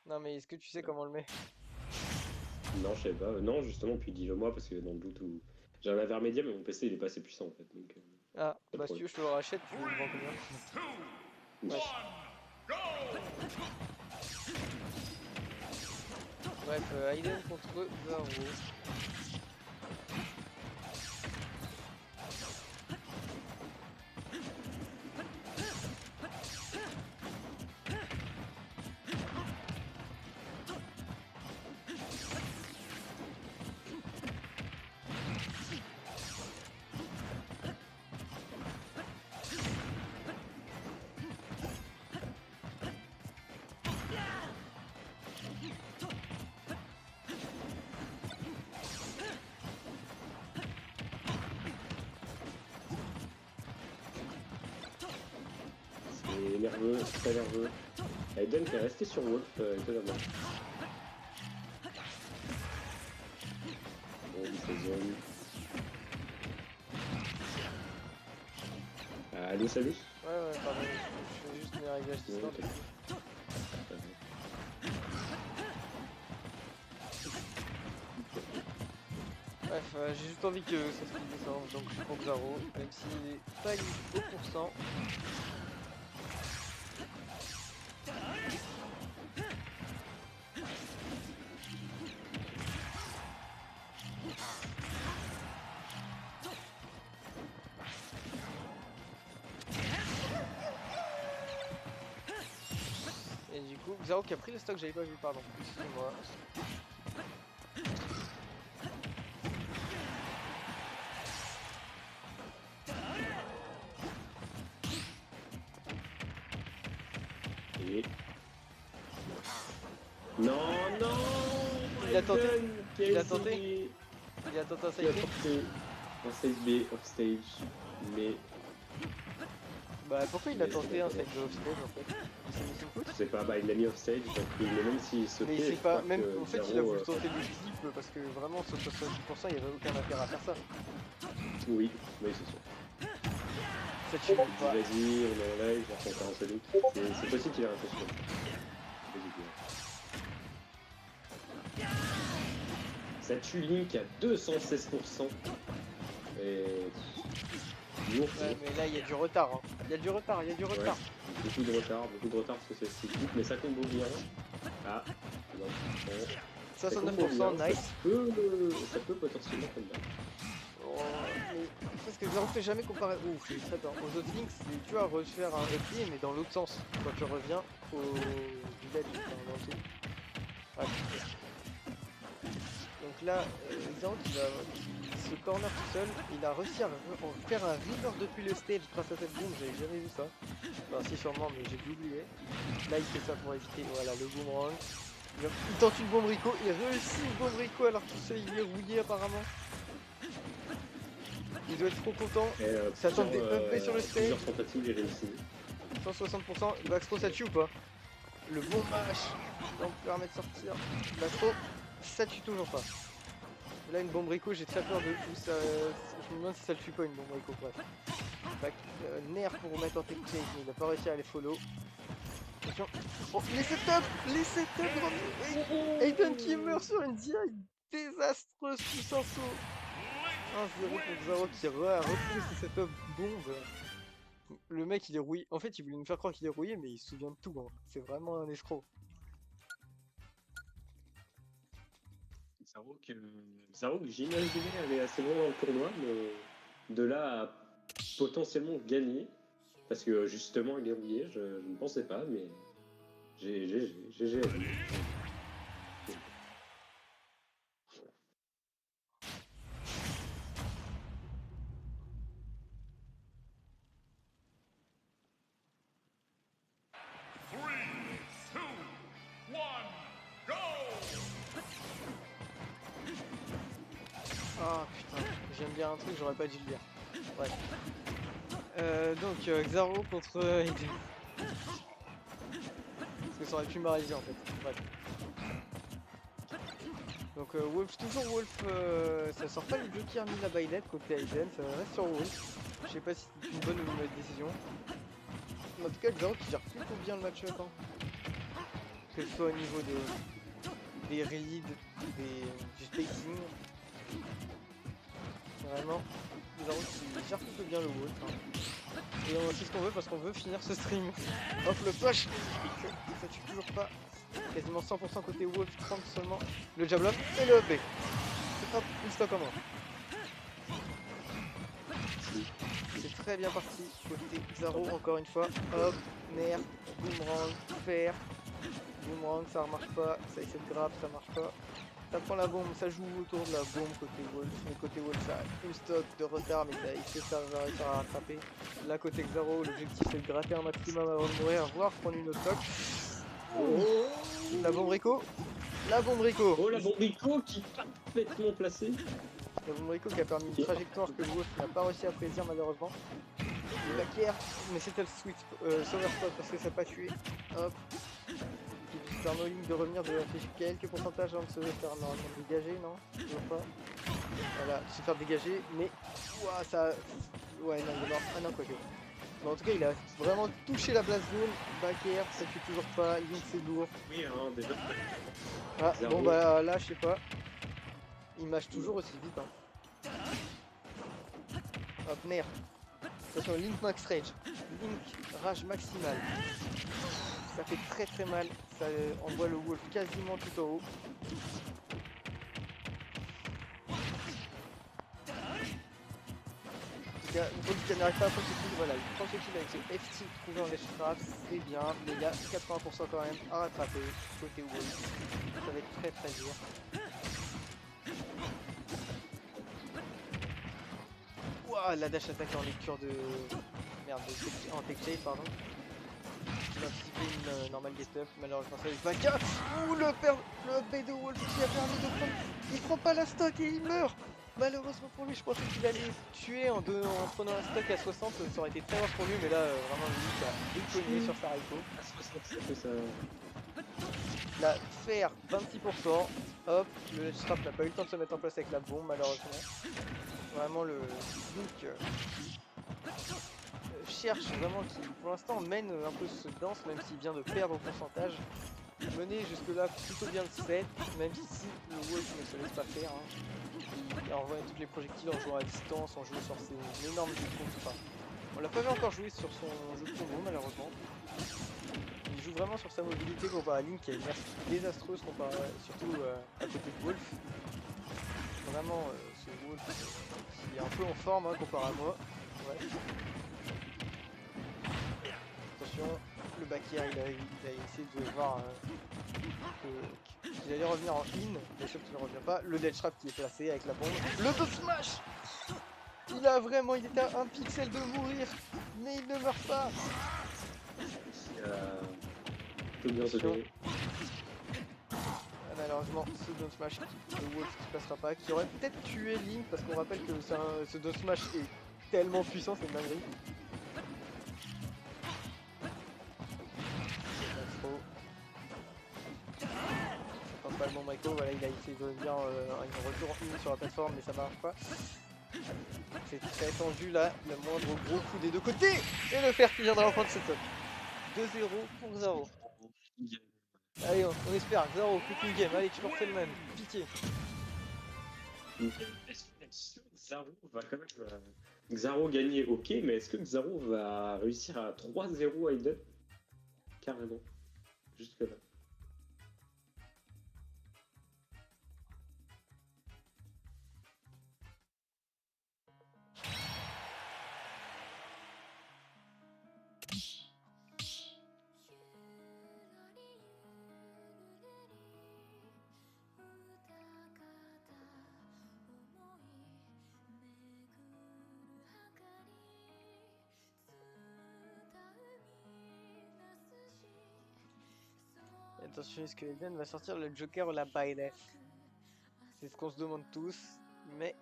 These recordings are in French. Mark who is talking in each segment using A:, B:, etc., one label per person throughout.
A: Non mais est-ce que tu sais comment on le met?
B: Non, je savais pas. Non, justement, puis dis-le moi parce que dans le doute où. J'ai un intermédiaire, mais mon PC il est pas assez puissant en fait. Donc,
A: Ah,
B: pas de
A: bah si tu
B: problème.
A: veux, je te le rachète, tu le vends combien? Wesh. Bref, Aiden contre Zaro.
B: C'est nerveux, c'est très nerveux. Aiden qui est resté sur Wolf, étonnamment. Bon, il fait zone. Allô, salut.
A: Ouais, pardon, je fais juste mes réglages d'histoire.
B: Ouais,
A: Bref, j'ai juste envie que ça se finisse descendre, donc je prends Xaro, même s'il est pas au pourcent. Et du coup, Xaro qui a pris le stock, j'avais pas vu, pardon, excusez-moi.
B: Et... Non, non.
A: Il a tenté,
B: Aiden qui a
A: il a
B: essayé.
A: tenté, il a tenté un
B: Qui a
A: side B.
B: tenté un side B offstage, mais
A: Bah pourquoi il a tenté un side B offstage en fait? Il s'est mis sous le
B: je
A: foot?
B: sais pas, bah il l'a mis offstage, donc même s'il sautait,
A: Mais c'est
B: je
A: pas,
B: crois
A: même,
B: que
A: en fait il a
B: Zaro,
A: voulu tenter le flip parce que vraiment sur 70% il y avait aucun intérêt à faire ça.
B: oui, c'est sûr.
A: Ça tue
B: Il
A: pas.
B: dit vas-y, on est en live, on va faire un solo. C'est possible qu'il ait un costume. Ça tue Link à 216%. Et... Lourd,
A: Ouais mais là il y a du retard, hein. Il y a du retard, il y a du retard.
B: Ouais, beaucoup de retard parce que c'est vite, mais ça combo bien. Ah, non,
A: 69%, nice.
B: Ça peut potentiellement faire mal.
A: Oh, mais parce que Zero fait jamais comparer. Ouf, j'ai eu très peur. Aux autres links, c'est tu vois refaire un replié mais dans l'autre sens. Quand tu reviens au village, enfin, dans le truc. Bref. Donc là, Zero qui va se corner tout seul, il a réussi à faire un river depuis le stage grâce à cette bombe, j'avais jamais vu ça. Enfin si sûrement mais j'ai dû oublier. Là il fait ça pour éviter voilà le boomerang. Il tente une bombe Rico, il réussit une bombe Rico alors qu'il se il est rouillé apparemment. Il doit être trop content. Ça tente des up B sur le stage.
B: Plusieurs tentatives, j'ai réussi.
A: 160%. Baxtro ça tue ou pas? Le bon mash. Donc permet de sortir. Baxtro, ça tue toujours pas. Là une bombe Rico, j'ai très peur de tout ça. Je me demande si ça le tue pas une bombe Rico. Bref. Nerf pour remettre en technique, mais il a pas réussi à les follow. Attention. Oh, les setups! Les setups! Aiden qui meurt sur une DI désastreuse tous en saut. 1-0 pour Xaro qui a retrouvé ses setups bombes. Le mec il est rouillé. En fait, il voulait nous faire croire qu'il est rouillé, mais il se souvient de tout. Hein. C'est vraiment un escroc.
B: Zaro que j'imaginais aller assez loin dans le tournoi, mais de là à potentiellement gagner, parce que justement il est rouillé, je ne pensais pas, mais GG.
A: Ah putain, j'aime bien un truc, j'aurais pas dû le dire. Ouais. Donc Xaro contre Aiden. Parce que ça aurait pu m'arriver en fait. Bref. Donc Wolf, toujours Wolf, ça sort pas le Joker ni la baïlette côté Aiden, ça reste sur Wolf. Je sais pas si c'est une bonne ou une mauvaise décision. Mais en tout cas Xaro qui gère plutôt bien le match-up. Hein. que ce soit au niveau des reads, du spacing. Vraiment, Xaro qui gère plutôt bien le wolf. Hein. Et c'est ce qu'on veut parce qu'on veut finir ce stream. Hop le push, ça tue toujours pas. Quasiment 100% côté wolf, 30 seulement. Le javelin et le up B. Hop, une stock en moins. C'est très bien parti côté Xaro encore une fois. Hop, nerf, boomerang, fer. Boomerang, ça marche pas. Ça essaie de grab, ça marche pas. Ça prend la bombe, ça joue autour de la bombe côté Wolf. Mais côté Wolf, ça a une stock de retard, mais ça va réussir à rattraper. Là, côté Xaro, l'objectif c'est de gratter un maximum avant de mourir, voire prendre une autre stock. Oh, la bombe Rico. La bombe Rico.
B: Oh, la bombe Rico qui est parfaitement placée.
A: La bombe Rico qui a permis une trajectoire que le Wolf n'a pas réussi à prédire malheureusement. Le back mais c'était le sweet sauver spot parce que ça n'a pas tué. Hop. Qui permet aux lignes de revenir de quelques pourcentages avant de se faire normalement dégager, non? Toujours pas. Voilà, se faire dégager, mais ouah, ça. Ouais, non, il est mort. Ah non, quoique. Mais en tout cas, il a vraiment touché la blast zone. Back air, ça tue toujours pas. Link, c'est lourd.
B: Oui, hein, déjà.
A: Ah,
B: Xaro.
A: bon, bah là, je sais pas. Il mâche toujours aussi vite. Hein. Hop, nerf. Attention, Link max rage. Link rage maximale. Ça fait très très mal. Ça envoie le wolf quasiment tout en haut. Wolf qui n'arrive pas à prendre ce kill, voilà, il prend ce kill avec ce FT trouvé en ledge trap, c'est bien, mais il y a 80% quand même à rattraper côté wolf. Ça va être très très dur. Ouah, la dash attaque en lecture de. Merde, en tech chase, pardon. Il a anticipé une normale get up, malheureusement ça n'est pas le cas. Ouh, le B de Wolf qui a permis de prendre. Il prend pas la stock et il meurt. Malheureusement pour lui, je pensais qu'il allait tuer en prenant la stock à 60, ça aurait été très mort pour lui, mais là vraiment lui qui a déconné sur sa Raiko.
B: À 67, ça.
A: La fer 26%, hop, le ledge trap n'a pas eu le temps de se mettre en place avec la bombe malheureusement. Vraiment le Link cherche vraiment qui pour l'instant mène un peu ce danse même s'il vient de perdre au pourcentage. Mené jusque là plutôt bien le set, même si le Wolf ne se laisse pas faire. Hein. Il envoie tous les projectiles en jouant à distance, en jouant sur ses énormes jeux de combo. Enfin, on l'a pas vu encore jouer sur son jeu de combo malheureusement. Il joue vraiment sur sa mobilité comparé à Link qui a une inertie désastreuse comparé surtout à côté de Wolf. Vraiment ce Wolf qui est un peu en forme hein, comparé à moi. Ouais. Attention, le back air il a essayé de voir qu'il allait revenir en in, bien sûr qu'il ne revient pas. Le dead trap qui est placé avec la bombe. Le top smash. Il était à un pixel de mourir, mais il ne meurt pas.
B: Tout bien se donner.
A: Malheureusement, ce down smash, le Wolf qui passera pas, qui aurait peut-être tué Link parce qu'on rappelle que ce down smash est tellement puissant, c'est une dinguerie. Pas le bon Maiko, voilà, il a essayé de venir un retour en une sur la plateforme, mais ça marche pas. C'est très tendu là, le moindre gros coup des deux côtés. Et le fer qui viendra en prendre ce top. 2-0 pour Xaro. Allez, on espère, Xaro, cooking game, allez, tu leur fais le même, pitié.
B: Xaro va quand même. Xaro gagner, ok, mais est-ce que Xaro va réussir à 3-0 à Eden? Carrément. Jusque là.
A: Attention, est-ce que Eden va sortir le Joker ou la Baile? C'est ce qu'on se demande tous, mais...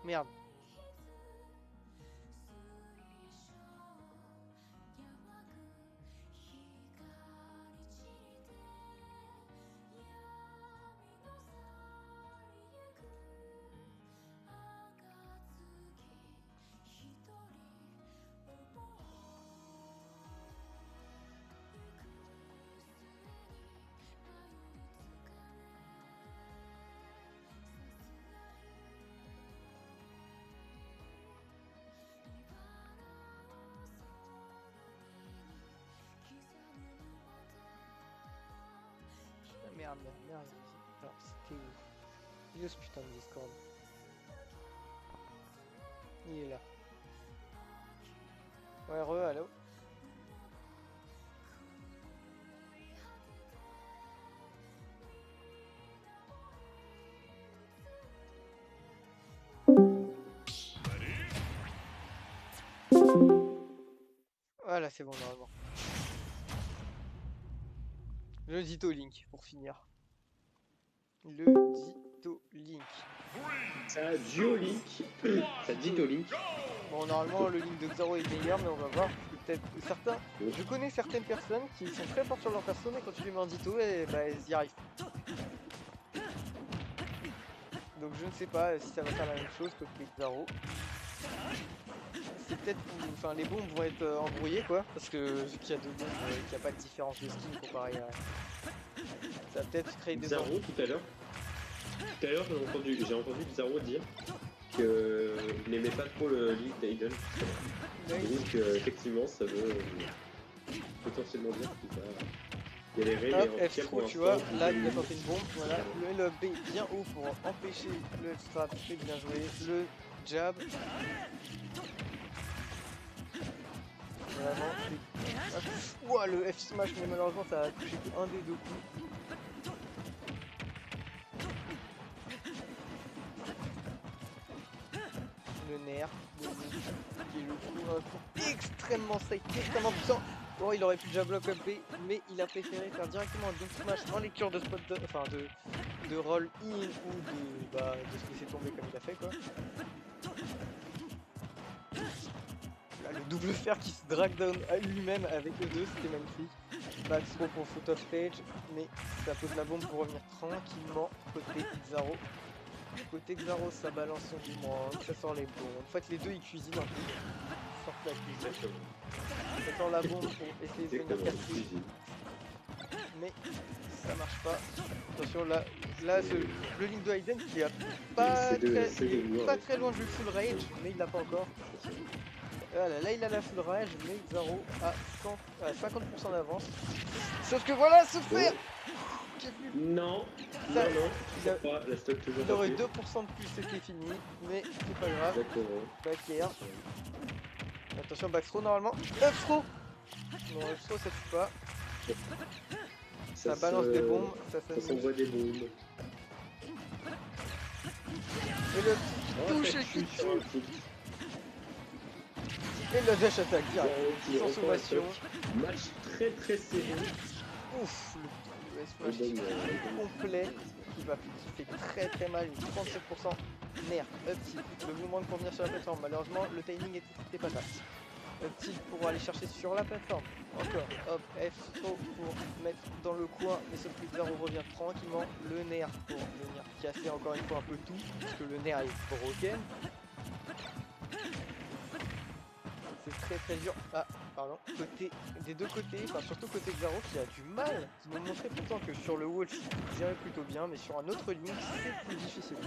A: Merde. Merde, merde, alors c'était où? Il est où ce putain de Discord? Il est là. Ouais, allô? Voilà, c'est bon normalement. Le Ditto Link pour finir. Le Ditto Link.
B: Ça Duolink. Ça Ditto-Link.
A: Bon, normalement le Link de Xaro est meilleur, mais on va voir. Peut-être certains. Je connais certaines personnes qui sont très fortes sur leur perso, mais quand tu les mets en Ditto, et bah, elles y arrivent. Donc je ne sais pas si ça va faire la même chose que Xaro. C'est peut-être. Enfin, les bombes vont être embrouillées quoi, parce que vu qu'il y a deux bombes, qu'il n'y a pas de différence de skin comparé à. Ça va peut-être créer des
B: Xaro tout à l'heure. Tout à l'heure, j'ai entendu Xaro dire qu'il n'aimait pas trop le Link d'Aiden. Donc, effectivement, ça veut potentiellement dire qu'il va galérer.
A: Hop,
B: mais en tout cas,
A: F-Throw, tu vois, là il a tenté une bombe, voilà, le LB bien haut pour empêcher le strap, c'est bien joué, le jab. Vraiment, ouah, le F-Smash, mais malheureusement ça a touché qu'un des deux coups. Le nerf, qui est le coup, un coup extrêmement safe, extrêmement puissant. Bon, il aurait pu jab block up B, mais il a préféré faire directement un double smash en lecture de spot, enfin de roll in ou de se laisser tomber comme il a fait quoi. Là, le double fer qui se drag down à lui-même avec le 2, c'était magnifique. Back throw pour foot off stage, mais ça pose la bombe pour revenir tranquillement côté Xaro. Côté Xaro, ça balance son boomerang, ça sort les bombes. En fait, les deux ils cuisinent un peu. Ils sortent la cuisine. Ça sort la bombe pour essayer de venir casser. Mais ça marche pas. Attention, là le Link de Hayden qui a pas très loin du full rage, mais il l'a pas encore. Voilà, là il a la full rage, mais Xaro a 50% d'avance. Sauf que voilà, ce fer
B: Non,
A: ça,
B: la stock toujours
A: il aurait 2% de plus, c'était fini, mais c'est pas grave. Back air. Attention, back throw normalement. Up throw. Non, up throw ça tue pas. Ça balance des bombes, ça
B: s'envoie des bombes.
A: Et le touche et qui tue. Et le dash attaque direct, sans sommation.
B: Match très très serré.
A: Ouf, le smash complet qui fait très très mal, 37% nerf, up tilt, le mouvement pour venir sur la plateforme, malheureusement le timing était pas ça. Up tilt pour aller chercher sur la plateforme, encore, hop, F pour mettre dans le coin, et sauf que Xaro revient tranquillement, le nerf pour venir casser encore une fois un peu tout, parce que le nerf est broken. C'est très très dur. Ah, pardon. Des deux côtés, enfin surtout côté Xaro qui a du mal, qui nous montrait pourtant que sur le wall il gérait plutôt bien, mais sur un autre Link c'est plus difficile.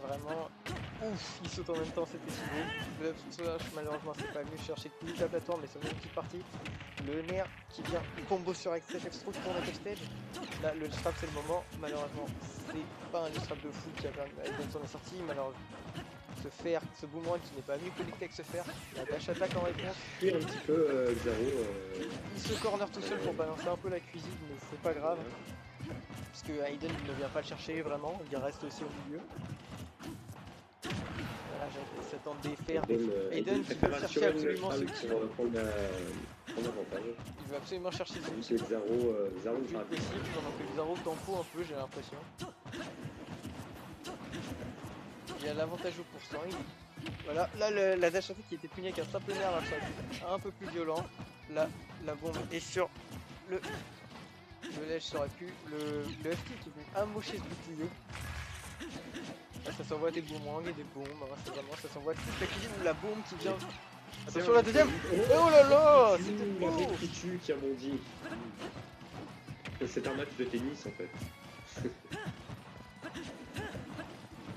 A: Vraiment, ouf, il saute en même temps, c'était si beau. Le slash, malheureusement c'est pas venu chercher toute la plateforme, mais c'est une petite partie. Le nerf qui vient combo sur X7 F-Stroke pour la stage. Là le strap c'est le moment, malheureusement c'est pas un strap de fou qui a permis de s'en est sorti, malheureusement. Ce boomerang qui n'est pas venu connecter avec ce fer, la dash attaque en réponse.
B: Puis un petit peu Xaro.
A: Il se corner tout seul pour balancer un peu la cuisine, mais c'est pas grave. Parce que Hayden ne vient pas le chercher vraiment, il reste aussi au milieu. Voilà, Ils s'attendent des fers.
B: Aiden
A: qui veut chercher absolument ce kill.
B: pour prendre l'avantage.
A: Il veut absolument chercher ce
B: C'est
A: kill.
B: Zaro
A: C'est possible, pendant que Zaro t'en faut un peu, j'ai l'impression. Il a l'avantage au pourcent. Voilà, là la dash attack qui était punie avec un simple nerf, là, ça aurait été un peu plus violent. Là, la bombe est sur le ledge, ça aurait pu. Le FT qui est venu amocher ce bouclier. Là, ça s'envoie des boomerangs et des bombes, hein, c'est vraiment, ça s'envoie toute la cuisine, la bombe qui vient. Attention la deuxième. Oh là là, c'était
B: la
A: beau.
B: bombe qui tue, qui rebondit. C'est un match de tennis en fait.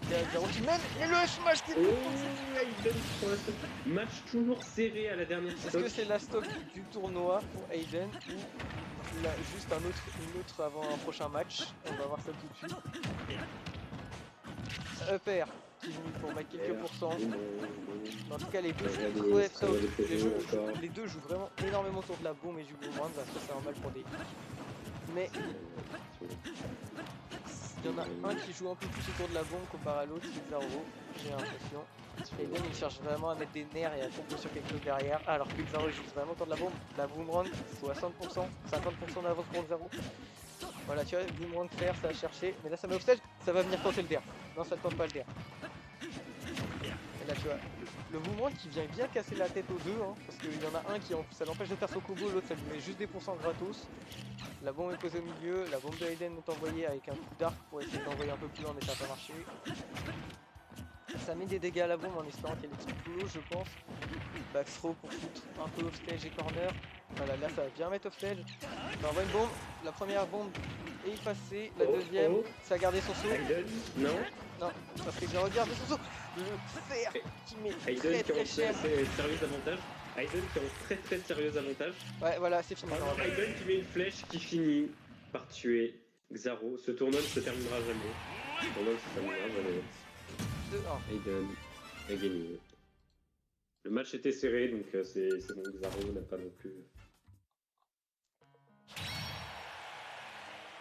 A: Il y a Zaro qui mène, et le smash qui
B: Match toujours serré à la dernière
A: Est-ce
B: stock.
A: que c'est la stock du tournoi pour Aiden ou juste une autre avant un prochain match? On va voir ça tout de suite. Upper qui est venu pour mettre quelques pourcents. En tout cas les deux jouent très haut. Les deux jouent vraiment énormément autour de la bombe et du boomerang, parce que c'est normal pour des hits. Mais il y en a un qui joue un peu plus autour de la bombe comparé à l'autre, c'est Zaro, j'ai l'impression. Aiden il cherche vraiment à mettre des nerfs et à tomber sur quelque chose derrière, alors que Zaro joue vraiment autour de la bombe. La boomerang 60%, 50% d'avance pour Zaro. Voilà, tu vois, boomerang faire, ça a cherché, mais là ça met off stage, ça va venir tenter le der. Non, ça ne tente pas le der. Et là tu vois, le boomerang qui vient bien casser la tête aux deux, hein, parce qu'il y en a un qui ça l'empêche de faire son combo, l'autre ça lui met juste des pourcents gratos. La bombe est posée au milieu, la bombe de Aiden est envoyée avec un coup d'arc pour essayer d'envoyer un peu plus loin, mais ça n'a pas marché. Ça met des dégâts à la bombe en espérant qu'elle explose, je pense. Backthrow pour foutre un peu off stage et corner. Voilà, là ça va bien mettre off stage. Ça envoie une bombe, la première bombe est effacée, la deuxième, ça a gardé son saut.
B: Aiden, non.
A: Non, parce que j'ai regardé son saut. Le fer qui met
B: Aiden
A: très
B: qui a
A: cher.
B: sérieux avantage. Aiden qui a un très sérieux avantage.
A: Ouais, voilà, c'est fini.
B: Aiden qui met une flèche qui finit par tuer Xaro. Ce tournoi ne se terminera jamais. Ce tournoi ne se terminera jamais.
A: 2-1.
B: Aiden a gagné. Le match était serré, donc c'est bon, Xaro n'a pas non plus.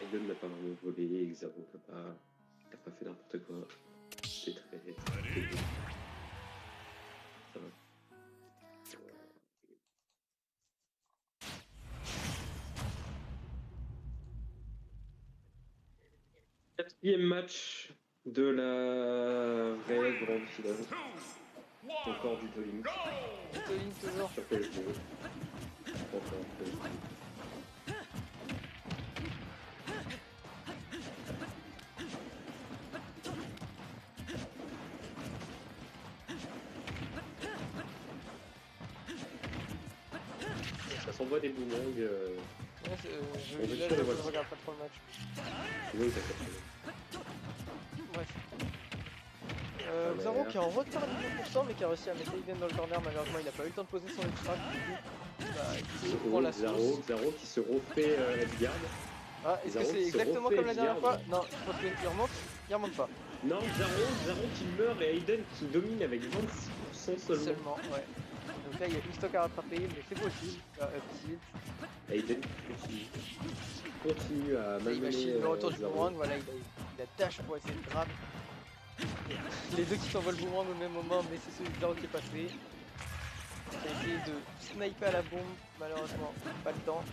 B: Aiden n'a pas vraiment volé, et Xaro n'a pas fait n'importe quoi. C'était très bon. Ça va. Quatrième match de la vraie grande finale. Encore du Tolink.
A: Tolink toujours.
B: Sur PS2. Encore PS2. Ça s'envoie des boomerangs.
A: Ouais, je regarde pas trop le match.
B: Oui, t'as capté.
A: Bref. Xaro qui est en retard de 2%, mais qui a réussi à mettre Aiden dans le corner. Malheureusement, il n'a pas eu le temps de poser son ultra. Du coup, il se prend la sauce.
B: Xaro qui se refait Edgard.
A: Ah, est-ce que c'est exactement comme la dernière fois? Non, je pense qu'il remonte pas.
B: Non, Xaro qui meurt et Aiden qui domine avec 26% seulement.
A: Ouais. Donc là, il y a une stock à rattraper, mais c'est possible.
B: Aiden continue à malmener.
A: Il machine le retour du boomerang, voilà, il a dash pour essayer de grab. Les deux qui s'envolent le boomerang au même moment, mais c'est celui de Zaro qui est passé. Il a essayé de sniper à la bombe, malheureusement, pas le temps.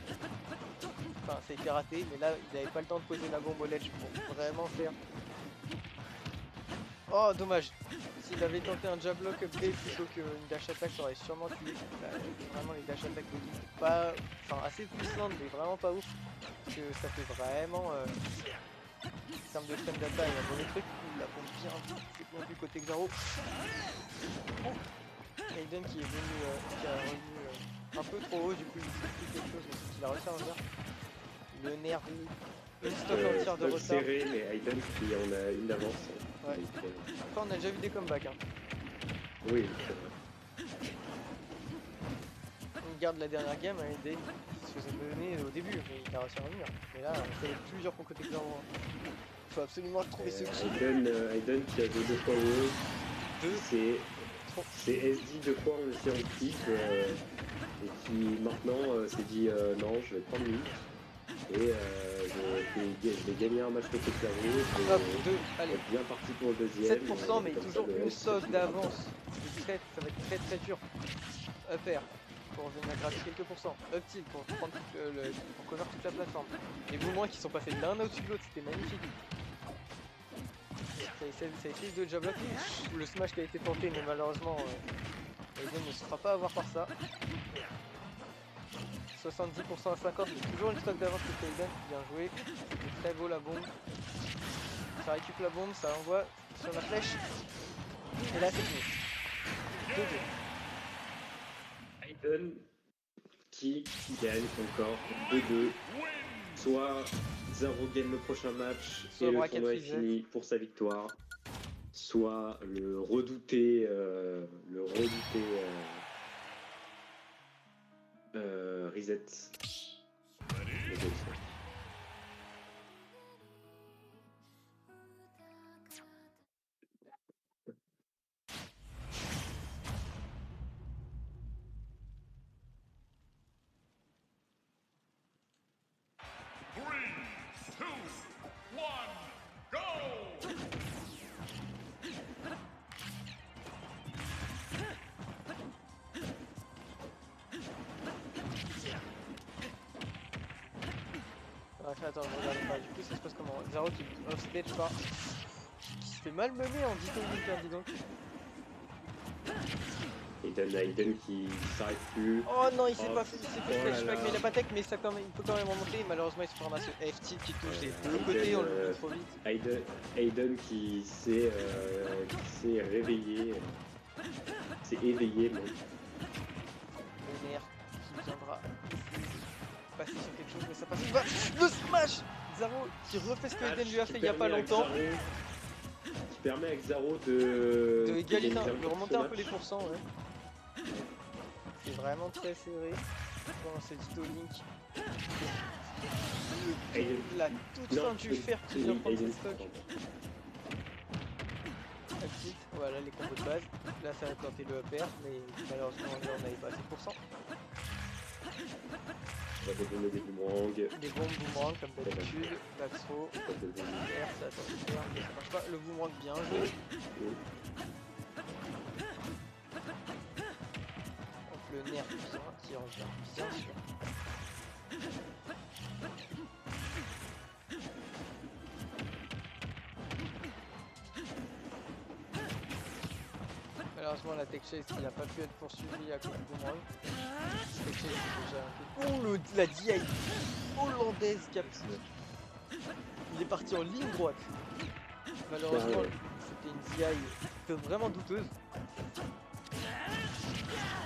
A: Enfin, ça a été raté, mais là, il n'avait pas le temps de poser la bombe au ledge pour vraiment faire. Oh, dommage. S'il avait tenté un jab lock update plutôt qu'une dash attack, ça aurait sûrement tué. Là, vraiment, les dash attack de Link, pas. Enfin, assez puissantes, mais vraiment pas ouf. Parce que ça fait vraiment. En termes de frame d'attaque, il y a un mauvais truc. La bombe bien du côté Xaro. Aiden qui est venu, qui a revenu un peu trop haut, du coup il fait plus quelque chose, mais il a réussi à revenir. Le nerf, une stock entière de retard.
B: Serré, mais Aiden qui en a une avance.
A: Ouais. Après on a déjà vu des comebacks. Hein.
B: Oui, c'est vrai.
A: On garde la dernière game, Aiden qui se faisait mener au début, mais il a réussi à revenir. Mais là, il y a plusieurs pour côté Xaro. Il faut absolument trouver ce kill.
B: Aiden qui a deux fois haut. C'est SD de quoi on était en clip et qui maintenant s'est dit non, je vais prendre minutes et je vais gagner un match contre Clairvaux.
A: Hop, 2, allez.
B: Bien parti pour le deuxième.
A: 7%, mais
B: comme
A: toujours
B: ça, le
A: une
B: S,
A: stock
B: c'est
A: d'avance. Ça va être très très dur à faire pour venir gratter quelques pourcents. Up tilt pour prendre pour cover toute la plateforme. Les mouvements qui sont pas faits l'un au-dessus de l'autre, c'était magnifique. Ça essaye de jab lock. Le smash qui a été tenté, mais malheureusement, Aiden ne se fera pas avoir par ça. 70% à 50, mais toujours une stock d'avance pour Aiden. Bien joué. C'était très beau la bombe. Ça récupère la bombe, ça envoie sur la flèche. Et là c'est fini. 2-2.
B: Aiden qui gagne encore 2-2. Soit Zaro gagne le prochain match
A: Soit
B: et le
A: bracket
B: tournoi est
A: reset.
B: fini pour sa victoire. Soit le redouté reset.
A: Attends, je regarde pas, du coup ça se passe comment? Zaro qui off stage par. Qui se fait malmener en detailing, dis donc.
B: Aiden qui s'arrête plus.
A: Oh non, il s'est pas fait,
B: là
A: mais il a pas tech, mais ça quand même, il peut quand même remonter. Malheureusement, il se fait ramasser F-tilt qui touche des deux côtés, on le fait trop vite.
B: Aiden qui s'est réveillé, s'est éveillé même.
A: Le nerf qui viendra passer sur quelque chose, mais ça passe pas. Le smash Zaro qui refait ce que Aiden lui a fait il y a pas longtemps.
B: Qui permet avec Zaro de
A: égaliser, de remonter un peu les pourcents, ouais. C'est vraiment très serré. Bon, c'est Dito Link. La toute fin du fer qui vient prendre ses stocks. La petite, voilà les combos de base. Là ça va tenter le upper, mais malheureusement on n'avait pas assez de pourcents.
B: On va donner des boomerangs.
A: Des bombes boomerang comme d'habitude. L'axro. R, ça attend de faire, mais ça marche pas. Le boomerang bien joué. Le nerf qui revient bien sûr. Malheureusement la tech chase qui n'a pas pu être poursuivie à cause du boomerang. Tech chase déjà un peu. Oh la DI hollandaise capture. Il est parti en ligne droite. Malheureusement c'était une DI vraiment douteuse.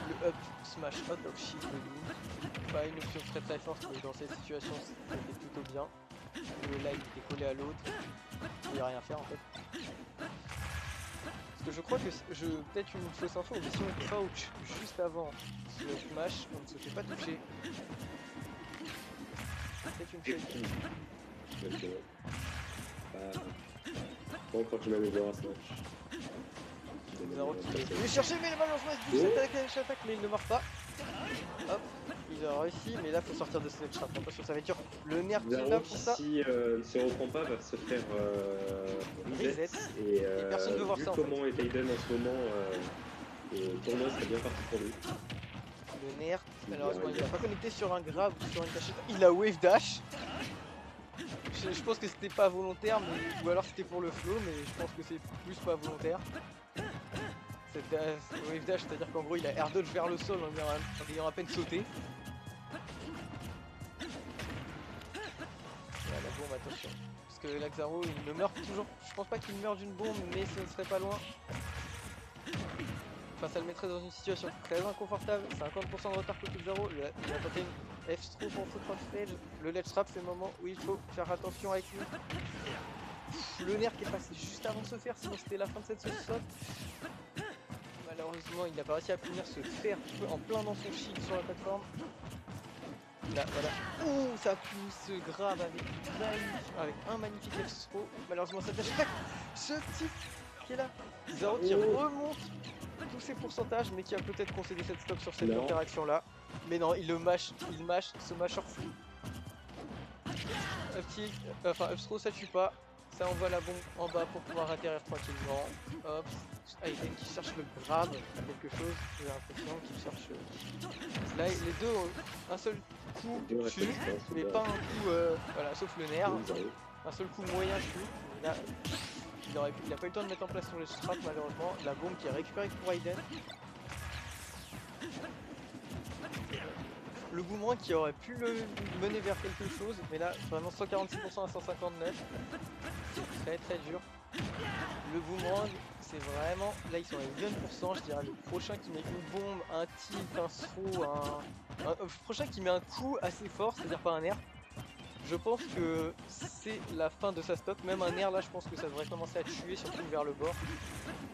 A: Le up smash out of shit de lui. Pas une option très très forte, mais dans cette situation c'était plutôt bien. Le line était collé à l'autre. Il n'y a rien à faire en fait. Parce que je crois que peut-être une fausse info, mais si on crouch juste avant le smash, on ne se fait pas toucher. Peut-être une fake.
B: Ok. Bon, quand tu m'améliores à ce match.
A: Zaro qui veut chercher, mais malheureusement il se dit attaque, mais il ne marque pas. Hop, il a réussi, mais là faut sortir de cette trap. Attention, ça va être dur. Le nerf qui est là pour ça.
B: Si ne se reprend pas, va se faire reset. Et
A: personne ne veut voir
B: vu
A: ça.
B: Comment est Aiden en ce moment, le tournoi serait bien parti pour lui.
A: Le nerf, malheureusement il n'a pas connecté sur un grab ou sur une cachette. Il a wave dash. Je pense que c'était pas volontaire, mais, ou alors c'était pour le flow, mais je pense que c'est plus pas volontaire. Cette wave dash, c'est-à-dire qu'en gros il a air dodge vers le sol en ayant à peine sauté. Voilà, la bombe, attention. Parce que Laxaro il ne meurt toujours. Je pense pas qu'il meurt d'une bombe, mais ce ne serait pas loin. Enfin, ça le mettrait dans une situation très inconfortable. 50% de retard côté de Zaro. Il va tenter une F-stroke en foot stage. Le ledge trap, c'est le moment où il faut faire attention avec lui. Le nerf qui est passé juste avant de se faire, sinon c'était la fin de cette sauce. Malheureusement, il n'a pas réussi à punir ce fer en plein dans son shield sur la plateforme. Là, voilà. Ouh, ça pousse grave avec un magnifique F-stroke. Malheureusement, ça tâche. Ce type qui est là. Zaro qui remonte tous ses pourcentages, mais qui a peut-être concédé cette stop sur cette interaction là. Mais non, il mâche ce mâcheur fou. up throw ça tue pas. Ça envoie la bombe en bas pour pouvoir atterrir tranquillement. Hop. Aiden qui cherche le grab à quelque chose, j'ai l'impression qu'il cherche. Là les deux ont un seul coup tue, mais pas un coup voilà, sauf le nerf. Un seul coup moyen tue. Là, il a pas eu le temps de mettre en place son strap malheureusement. La bombe qui est récupérée pour Aiden. Le boomerang qui aurait pu le mener vers quelque chose, mais là vraiment 146% à 159, c'est très très dur. Le boomerang c'est vraiment, là ils sont à 20%, je dirais le prochain qui met une bombe, un tilt, un throw, le prochain qui met un coup assez fort, c'est-à-dire pas un air, je pense que c'est la fin de sa stock, même un air là je pense que ça devrait commencer à tuer, surtout vers le bord.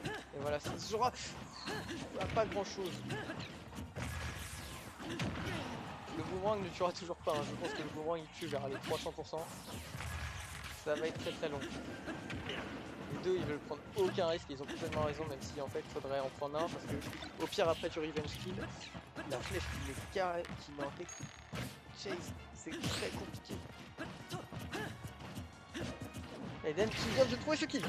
A: Et voilà, ça se jouera à pas grand chose. Le boomerang ne tuera toujours pas, hein. Je pense que le boomerang il tue vers les 300%. Ça va être très très long. Les deux ils veulent prendre aucun risque, ils ont complètement raison, même si en fait il faudrait en prendre un parce que au pire après tu revenge kill. La flèche qui met carré, qui met en tech chase, c'est très compliqué. Aiden qui vient de trouver ce kill.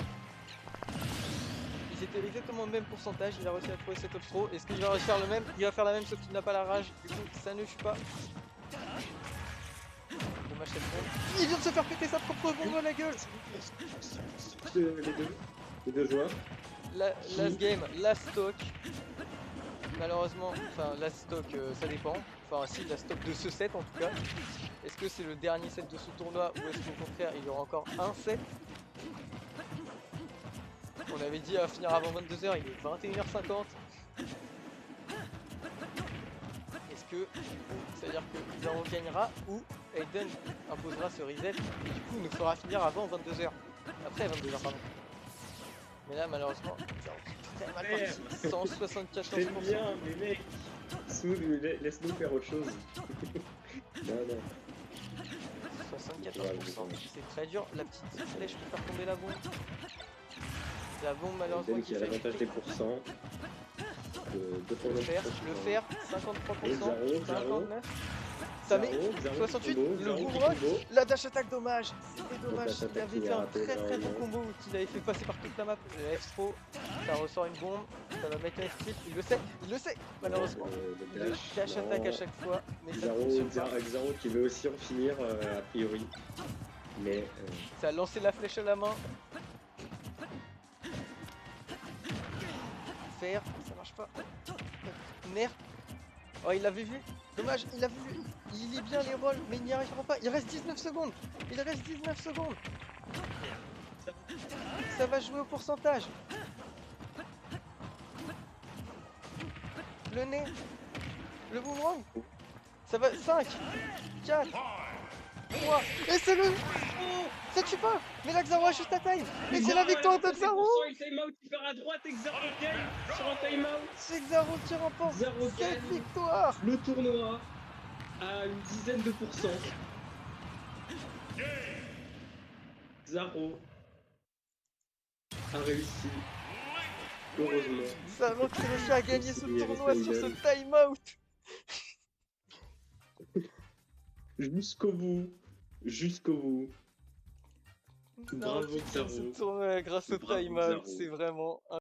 A: Ils étaient exactement au même pourcentage, il a réussi à trouver cet up throw. Est-ce qu'il va réussir faire le même? Il va faire la même sauf qu'il n'a pas la rage, du coup ça ne tue pas. Dommage cette bombe. Il vient de se faire péter sa propre bombe à la gueule.
B: Les deux joueurs.
A: Last game, last stock. Malheureusement, enfin last stock ça dépend. Enfin si, last stock de ce set en tout cas. Est-ce que c'est le dernier set de ce tournoi ou est-ce qu'au contraire il y aura encore un set? On avait dit à finir avant 22h, il est 21h50. Est-ce que ça veut dire que Zaro gagnera ou Aiden imposera ce reset et du coup nous fera finir avant 22h? Après 22h pardon. Mais là malheureusement, Zaro est très mal parti, 174%.
B: C'est bien mais mec, laisse-nous faire autre chose. Non.
A: 74%, c'est très dur. La petite flèche pour faire tomber la bombe. La bombe malheureusement
B: qui a l'avantage des pourcents.
A: Le fer, 53%, 59%. Ça met 68, le boomerang, la dash attack dommage. C'était dommage, il avait fait un très bon combo qu'il avait fait passer par toute la map. Le F-throw, ça ressort une bombe, ça va mettre un split, il le sait, malheureusement. Le dash attack à chaque fois, mais ça ne fonctionne pas.
B: Xaro qui veut aussi en finir a priori. Mais
A: ça a lancé la flèche à la main. Fer, ça marche pas. Nerf. Oh il l'avait vu. Dommage, il a vu. Il lit bien les rôles, mais il n'y arrivera pas. Il reste 19 secondes. Il reste 19 secondes. Ça va jouer au pourcentage. Le nez. Le boomerang. Ça va. 5, 4, 3. Et c'est le... Oh, ça tue pas. Mais là Xaro a juste la time. Et c'est la victoire de Xaro.
B: Il timeout, il part à droite et Xaro gagne sur un timeout.
A: C'est Xaro qui remporte cette victoire.
B: Le tournoi à une dizaine de pourcents. Xaro a réussi. Heureusement.
A: Xaro qui réussit à gagner ce tournoi sur ce timeout.
B: Jusqu'au bout. Bravo Xaro.
A: Ce tournoi grâce au timeout, c'est vraiment